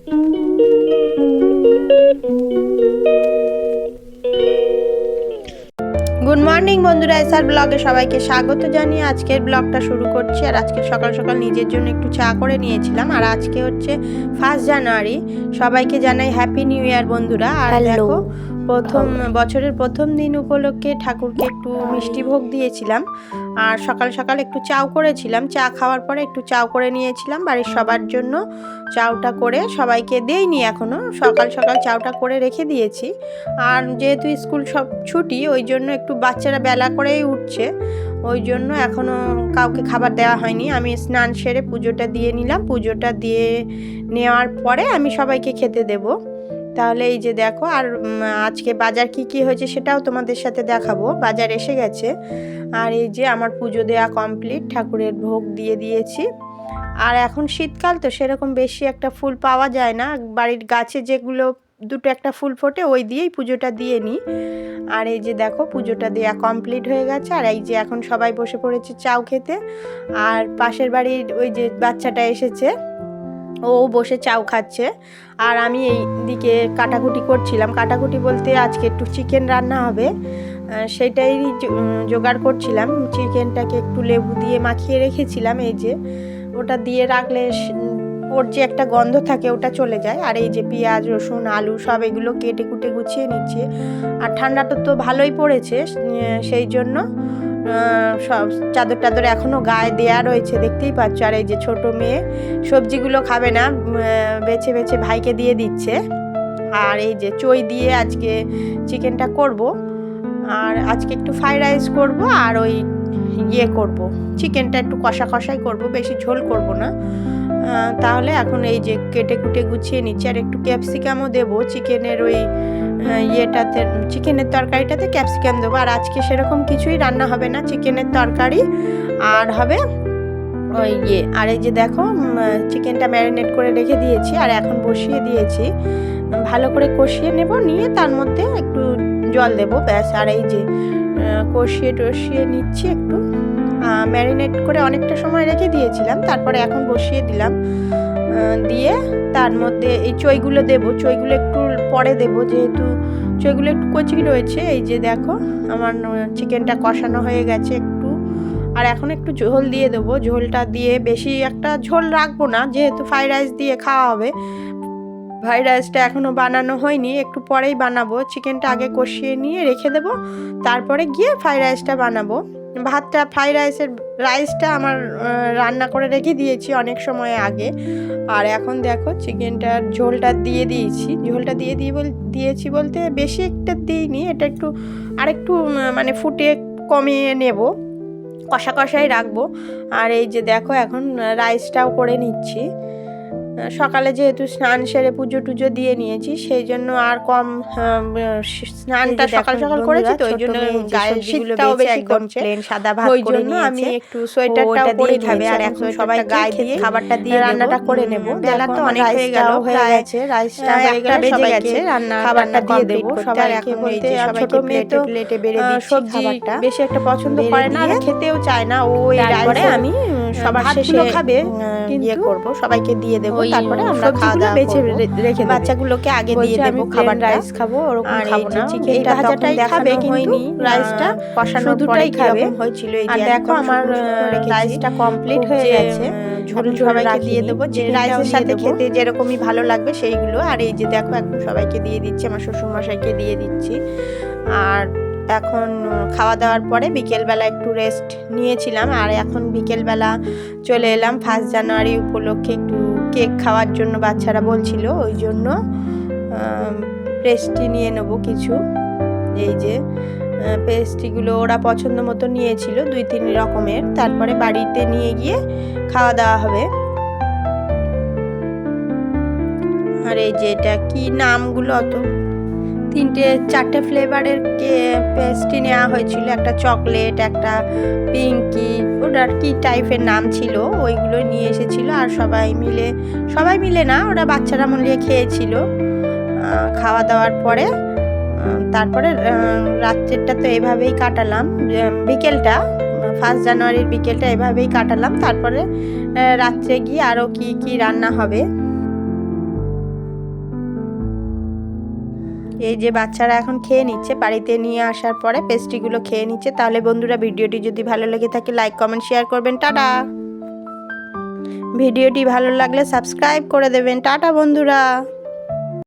Good morning বন্ধুরা, SR ব্লগে সবাইকে স্বাগত জানিয়ে আজকের ব্লগটা শুরু করছি। আর আজকে সকাল সকাল নিজের জন্য একটু চা করে নিয়েছিলাম। আর আজকে হচ্ছে 1 জানুয়ারি। সবাইকে জানাই হ্যাপি নিউ ইয়ার বন্ধুরা। আর দেখো, বছরের প্রথম দিন উপলক্ষে ঠাকুরকে একটু মিষ্টি ভোগ দিয়েছিলাম। আর সকাল সকাল একটু চাও করেছিলাম। চা খাওয়ার পরে একটু চাও করে নিয়েছিলাম বাড়ির সবার জন্য। চাউটা করে সবাইকে দেইনি এখনও, সকাল সকাল চাউটা করে রেখে দিয়েছি। আর যেহেতু স্কুল সব ছুটি, ওই জন্য একটু বাচ্চারা বেলা করেই উঠছে, ওই জন্য এখনও কাউকে খাবার দেওয়া হয়নি। আমি স্নান সেরে পুজোটা দিয়ে নিলাম। পুজোটা দিয়ে নেওয়ার পরে আমি সবাইকে খেতে দেব। তাহলে এই যে দেখো, আর আজকে বাজার কি হয়েছে সেটাও তোমাদের সাথে দেখাবো। বাজার এসে গেছে। আর এই যে আমার পুজো দেওয়া কমপ্লিট, ঠাকুরের ভোগ দিয়ে দিয়েছি। আর এখন শীতকাল তো সেরকম বেশি একটা ফুল পাওয়া যায় না, বাড়ির গাছে যেগুলো দুটো একটা ফুল ফোটে ওই দিয়েই পুজোটা দিয়ে নিই। আর এই যে দেখো, পুজোটা দেওয়া কমপ্লিট হয়ে গেছে। আর এই যে এখন সবাই বসে পড়েছে চাউ খেতে। আর পাশের বাড়ির ওই যে বাচ্চাটা এসেছে, ও বসে চাউ খাচ্ছে। আর আমি এই দিকে কাটাকুটি করছিলাম। কাটাকুটি বলতে আজকে একটু চিকেন রান্না হবে, সেটাই জোগাড় করছিলাম। চিকেনটাকে একটু লেবু দিয়ে মাখিয়ে রেখেছিলাম। এই যে ওটা দিয়ে রাখলে ওর যে একটা গন্ধ থাকে ওটা চলে যায়। আর এই যে পেঁয়াজ, রসুন, আলু সব এগুলো কেটে কুটে গুছিয়ে নিচ্ছে। আর ঠান্ডাটা তো ভালোই পড়েছে, সেই জন্য সব চাদর টাদর এখনও গায়ে দেয়া রয়েছে, দেখতেই পাচ্ছ। আর এই যে ছোট মেয়ে সবজিগুলো খাবে না, বেছে বেছে ভাইকে দিয়ে দিচ্ছে। আর এই যে চই দিয়ে আজকে চিকেনটা করব। আর আজকে একটু ফ্রাইড রাইস করব। আর ওই করব, চিকেনটা একটু কষা কষাই করব, বেশি ঝোল করব না। তাহলে এখন এই যে কেটে কুটে গুছিয়ে নিচ্ছি। আর একটু ক্যাপসিকামও দেবো চিকেনের ওই ইয়েটাতে, চিকেনের তরকারিটাতে ক্যাপসিকাম দেবো। আর আজকে সেরকম কিছুই রান্না হবে না, চিকেনের তরকারি আর হবে ওই আর এই যে দেখো, চিকেনটা ম্যারিনেট করে রেখে দিয়েছি। আর এখন বসিয়ে দিয়েছি, ভালো করে কষিয়ে নেব, নিয়ে তার মধ্যে একটু জল দেবো, ব্যাস। আর এই যে কষিয়ে টষিয়ে নিচ্ছি একটু, ম্যারিনেট করে অনেকটা সময় রেখে দিয়েছিলাম, তারপরে এখন বসিয়ে দিলাম। দিয়ে তার মধ্যে এই চইগুলো দেবো। চইগুলো একটু পরে দেবো, যেহেতু চইগুলো একটু কচি রয়েছে। এই যে দেখো, আমার চিকেনটা কষানো হয়ে গেছে একটু। আর এখন একটু ঝোল দিয়ে দেবো। ঝোলটা দিয়ে বেশি একটা ঝোল রাখবো না, যেহেতু ফ্রাইড রাইস দিয়ে খাওয়া হবে। ফ্রাইড রাইসটা এখনও বানানো হয়নি, একটু পরেই বানাবো। চিকেনটা আগে কষিয়ে নিয়ে রেখে দেবো, তারপরে গিয়ে ফ্রাইড রাইসটা বানাবো। ভাতটা, ফ্রাইড রাইসটা আমার রান্না করে রেখে দিয়েছি অনেক সময় আগে। আর এখন দেখো, চিকেনটার ঝোলটা দিয়ে দিয়েছি। ঝোলটা দিয়েছি বলতে বেশি একটা দিইনি, এটা একটু আরেকটু মানে ফুটে কমিয়ে নেব, কষা কষাই রাখবো। আর এই যে দেখো, এখন রাইসটাও করে নিচ্ছি। সকালে যেহেতু স্নান সেরে পুজো টুজো দিয়ে নিয়েছি, সেই জন্য আর কম স্নানটা সকাল সকাল করেছি, তো ওই জন্য গায়ের শীতটাও বেশি কমছে। সাদা ভাত ওই জন্য আমি একটু সোয়েটারটাও পরে খাবে। আর এখন সবাই গায়ে দিয়ে খাবারটা দিয়ে রান্নাটা করে নেব। বেলা তো অনেক হয়ে গেছে, রাইসটা হয়ে গেলে বেজে গেছে, রান্না খাবারটা দিয়ে দেবো সবাইকে। বলতে ছোট মেয়ে তো প্লেটে বেড়ে দিচ্ছি খাবারটা, বেশি একটা পছন্দ করে না, খেতেও চায় না। ওই রাইসে আমি সবার শেষে খাবে, করব, সবাইকে দিয়ে দেবো। তারপরে আমরা খাওয়া বেছে রেখে বাচ্চাগুলোকে আগে দিয়ে দেবো খাবার। রাইস খাবো ওরকম খাবো না, এই ভাজাটাই খাবে, কিন্তু রাইসটা কষানো দুটাই খাবে হয়েছিল। এই যে দেখো, আমার রাইসটা কমপ্লিট হয়ে গেছে। ঝোল সবাইকে দিয়ে দেবো, যে রাইসের সাথে খেতে যেরকমই ভালো লাগবে সেইগুলো। আর এই যে দেখো, এখন সবাইকে দিয়ে দিচ্ছি, আমার শ্বশুরমশাইকে দিয়ে দিচ্ছি। আর এখন খাওয়া দাওয়ার পরে বিকেলবেলা একটু রেস্ট নিয়েছিলাম। আর এখন বিকেলবেলা চলে এলাম 1 জানুয়ারি উপলক্ষে একটু কেক খাওয়ার জন্য, বাচ্চারা বলছিল, ওই জন্য পেস্ট্রি নিয়ে নেবো কিছু। এই যে পেস্ট্রিগুলো ওরা পছন্দ মতো নিয়েছিল, 2-3 রকমের। তারপরে বাড়িতে নিয়ে গিয়ে খাওয়া দাওয়া হবে। আর এই যে এটা কি নামগুলো, অত 3-4টে ফ্লেভারের পেস্ট্রি নেওয়া হয়েছিল, একটা চকলেট, একটা পিঙ্কি, ওটার কি টাইপের নাম ছিল, ওইগুলো নিয়ে এসেছিল। আর সবাই মিলে না, ওরা বাচ্চারা মনে খেয়েছিল। খাওয়া দাওয়ার পরে তারপরে রাত্রেরটা তো এভাবেই কাটালাম, বিকেলটা 1 জানুয়ারির বিকেলটা এভাবেই কাটালাম। তারপরে রাত্রে গিয়ে আরও কি রান্না হবে। এই যে বাচ্চারা এখন খেয়ে নিচ্ছে, বাড়িতে নিয়ে আসার পরে পেস্ট্রিগুলো খেয়ে নিচ্ছে। তাহলে বন্ধুরা ভিডিওটি যদি ভালো লেগে থাকে লাইক কমেন্ট শেয়ার করবেন। টাটা। ভিডিওটি ভালো লাগলে সাবস্ক্রাইব করে দেবেন। টাটা বন্ধুরা।